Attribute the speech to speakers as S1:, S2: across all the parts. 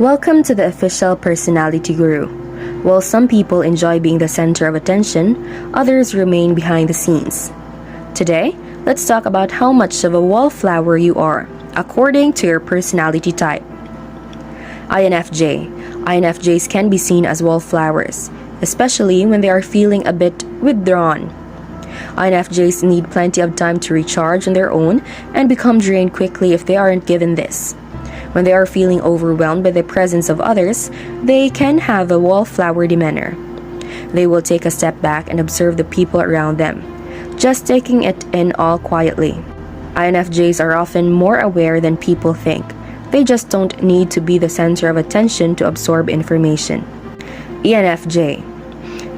S1: Welcome to the Official Personality Guru. While some people enjoy being the center of attention, others remain behind the scenes. Today, let's talk about how much of a wallflower you are, according to your personality type. INFJ. INFJs can be seen as wallflowers, especially when they are feeling a bit withdrawn. INFJs need plenty of time to recharge on their own and become drained quickly if they aren't given this. When they are feeling overwhelmed by the presence of others, they can have a wallflower demeanor. They will take a step back and observe the people around them, just taking it in all quietly. INFJs are often more aware than people think. They just don't need to be the center of attention to absorb information. ENFJ.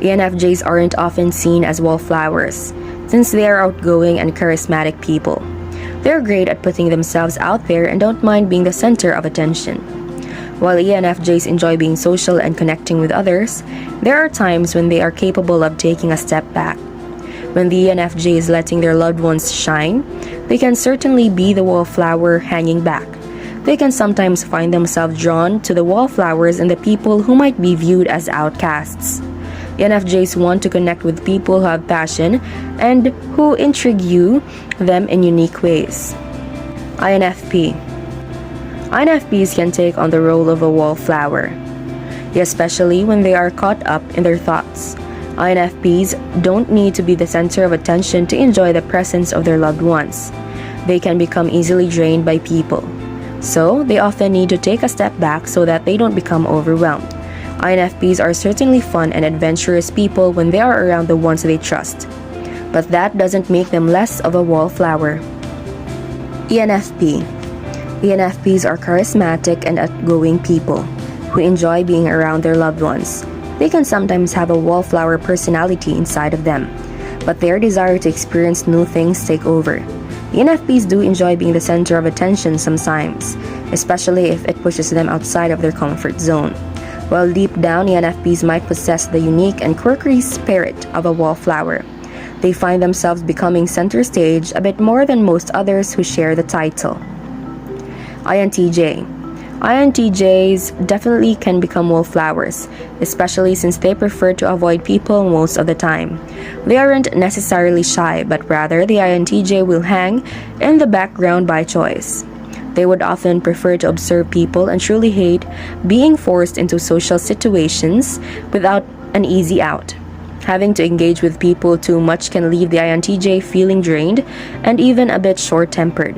S1: ENFJs aren't often seen as wallflowers, since they are outgoing and charismatic people. They're great at putting themselves out there and don't mind being the center of attention. While ENFJs enjoy being social and connecting with others, there are times when they are capable of taking a step back. When the ENFJ is letting their loved ones shine, they can certainly be the wallflower hanging back. They can sometimes find themselves drawn to the wallflowers and the people who might be viewed as outcasts. ENFJs want to connect with people who have passion and who intrigue them in unique ways. INFP. INFPs can take on the role of a wallflower, especially when they are caught up in their thoughts. INFPs don't need to be the center of attention to enjoy the presence of their loved ones. They can become easily drained by people, so they often need to take a step back so that they don't become overwhelmed. INFPs are certainly fun and adventurous people when they are around the ones they trust, but that doesn't make them less of a wallflower. ENFP. ENFPs are charismatic and outgoing people who enjoy being around their loved ones. They can sometimes have a wallflower personality inside of them, but their desire to experience new things take over. ENFPs do enjoy being the center of attention sometimes, especially if it pushes them outside of their comfort zone. While deep down, ENFPs might possess the unique and quirky spirit of a wallflower, they find themselves becoming center stage a bit more than most others who share the title. INTJ. INTJs definitely can become wallflowers, especially since they prefer to avoid people most of the time. They aren't necessarily shy, but rather the INTJ will hang in the background by choice. They would often prefer to observe people and truly hate being forced into social situations without an easy out. Having to engage with people too much can leave the INTJ feeling drained and even a bit short-tempered.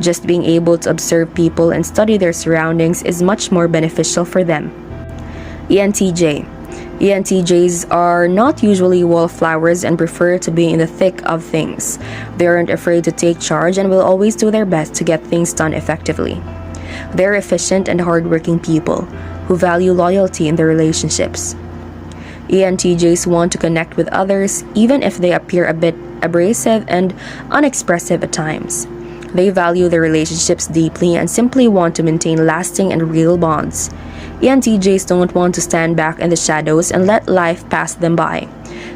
S1: Just being able to observe people and study their surroundings is much more beneficial for them. ENTJ. ENTJs are not usually wallflowers and prefer to be in the thick of things. They aren't afraid to take charge and will always do their best to get things done effectively. They're efficient and hardworking people who value loyalty in their relationships. ENTJs want to connect with others even if they appear a bit abrasive and unexpressive at times. They value their relationships deeply and simply want to maintain lasting and real bonds. ENTJs don't want to stand back in the shadows and let life pass them by,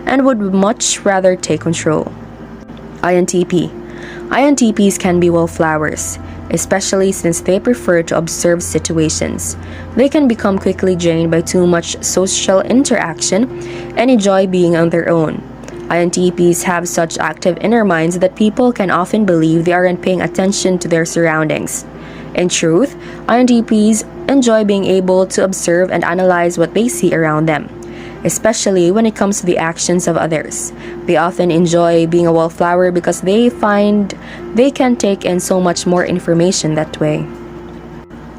S1: and would much rather take control. INTP. INTPs can be wallflowers, especially since they prefer to observe situations. They can become quickly drained by too much social interaction and enjoy being on their own. INTPs have such active inner minds that people can often believe they aren't paying attention to their surroundings. In truth, INTPs enjoy being able to observe and analyze what they see around them, especially when it comes to the actions of others. They often enjoy being a wallflower because they find they can take in so much more information that way.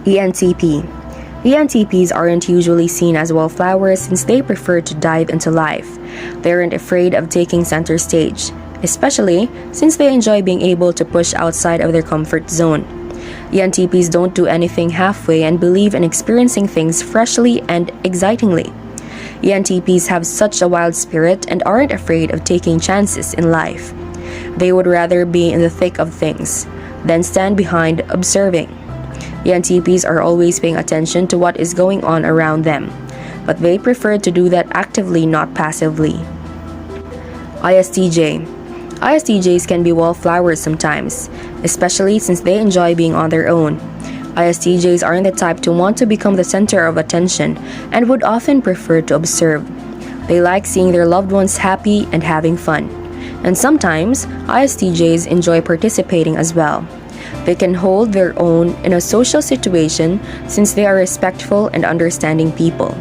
S1: ENTP. ENTPs aren't usually seen as wallflowers since they prefer to dive into life. They aren't afraid of taking center stage, especially since they enjoy being able to push outside of their comfort zone. ENTPs don't do anything halfway and believe in experiencing things freshly and excitingly. ENTPs have such a wild spirit and aren't afraid of taking chances in life. They would rather be in the thick of things than stand behind observing. ENTPs are always paying attention to what is going on around them, but they prefer to do that actively, not passively. ISTJ. ISTJs can be wallflowers sometimes, especially since they enjoy being on their own. ISTJs aren't the type to want to become the center of attention and would often prefer to observe. They like seeing their loved ones happy and having fun. And sometimes, ISTJs enjoy participating as well. They can hold their own in a social situation since they are respectful and understanding people.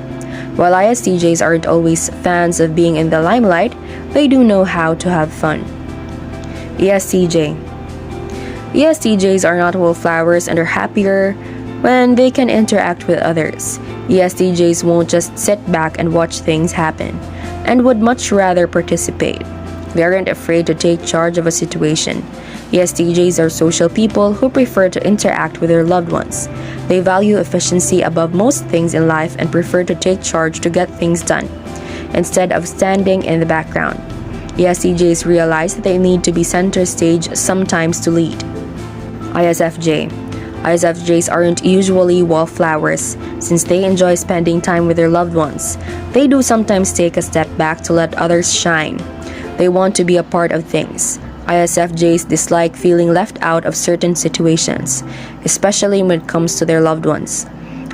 S1: While ISTJs aren't always fans of being in the limelight, they do know how to have fun. ESTJ. ESTJs are not wallflowers and are happier when they can interact with others. ESTJs won't just sit back and watch things happen, and would much rather participate. They aren't afraid to take charge of a situation. ESTJs are social people who prefer to interact with their loved ones. They value efficiency above most things in life and prefer to take charge to get things done, instead of standing in the background. ESTJs realize that they need to be center stage sometimes to lead. ISFJ. ISFJs aren't usually wallflowers since they enjoy spending time with their loved ones. They do sometimes take a step back to let others shine. They want to be a part of things. ISFJs dislike feeling left out of certain situations, especially when it comes to their loved ones.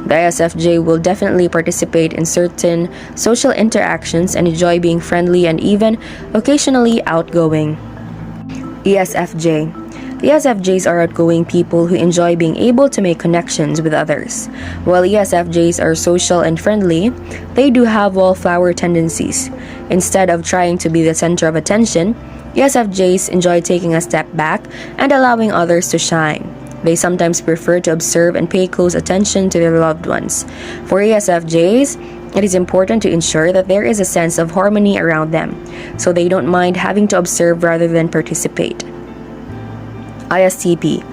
S1: The ISFJ will definitely participate in certain social interactions and enjoy being friendly and even occasionally outgoing. ESFJ. ESFJs are outgoing people who enjoy being able to make connections with others. While ESFJs are social and friendly, they do have wallflower tendencies. Instead of trying to be the center of attention, ESFJs enjoy taking a step back and allowing others to shine. They sometimes prefer to observe and pay close attention to their loved ones. For ESFJs, it is important to ensure that there is a sense of harmony around them, so they don't mind having to observe rather than participate. ISTP.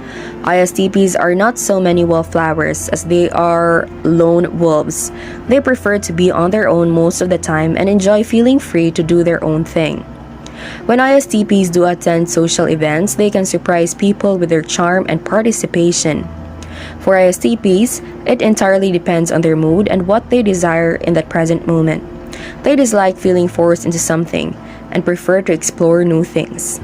S1: ISTPs are not so many wallflowers as they are lone wolves. They prefer to be on their own most of the time and enjoy feeling free to do their own thing. When ISTPs do attend social events, they can surprise people with their charm and participation. For ISTPs, it entirely depends on their mood and what they desire in that present moment. They dislike feeling forced into something and prefer to explore new things.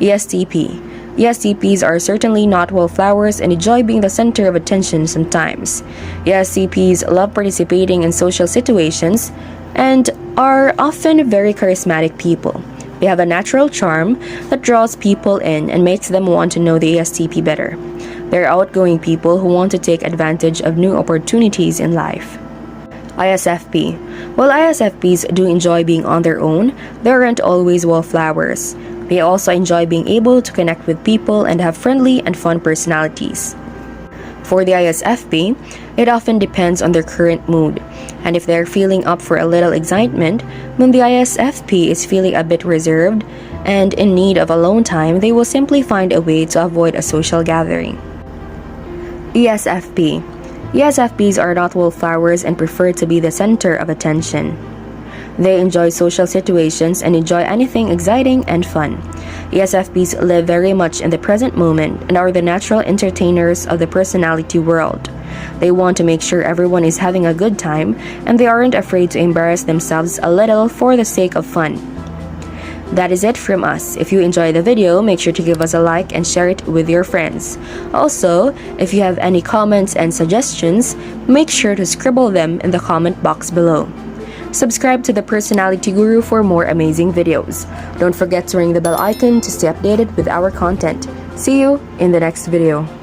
S1: ESTP. ESTPs are certainly not wallflowers and enjoy being the center of attention sometimes. ESTPs love participating in social situations and are often very charismatic people. They have a natural charm that draws people in and makes them want to know the ESTP better. They're outgoing people who want to take advantage of new opportunities in life. ISFP. While ISFPs do enjoy being on their own, they aren't always wallflowers. They also enjoy being able to connect with people and have friendly and fun personalities. For the ISFP, it often depends on their current mood, and if they're feeling up for a little excitement, when the ISFP is feeling a bit reserved and in need of alone time, they will simply find a way to avoid a social gathering. ESFP. ESFPs are not wallflowers and prefer to be the center of attention. They enjoy social situations and enjoy anything exciting and fun. ESFPs live very much in the present moment and are the natural entertainers of the personality world. They want to make sure everyone is having a good time, and they aren't afraid to embarrass themselves a little for the sake of fun. That is it from us. If you enjoyed the video, make sure to give us a like and share it with your friends. Also, if you have any comments and suggestions, make sure to scribble them in the comment box below. Subscribe to the Personality Guru for more amazing videos. Don't forget to ring the bell icon to stay updated with our content. See you in the next video.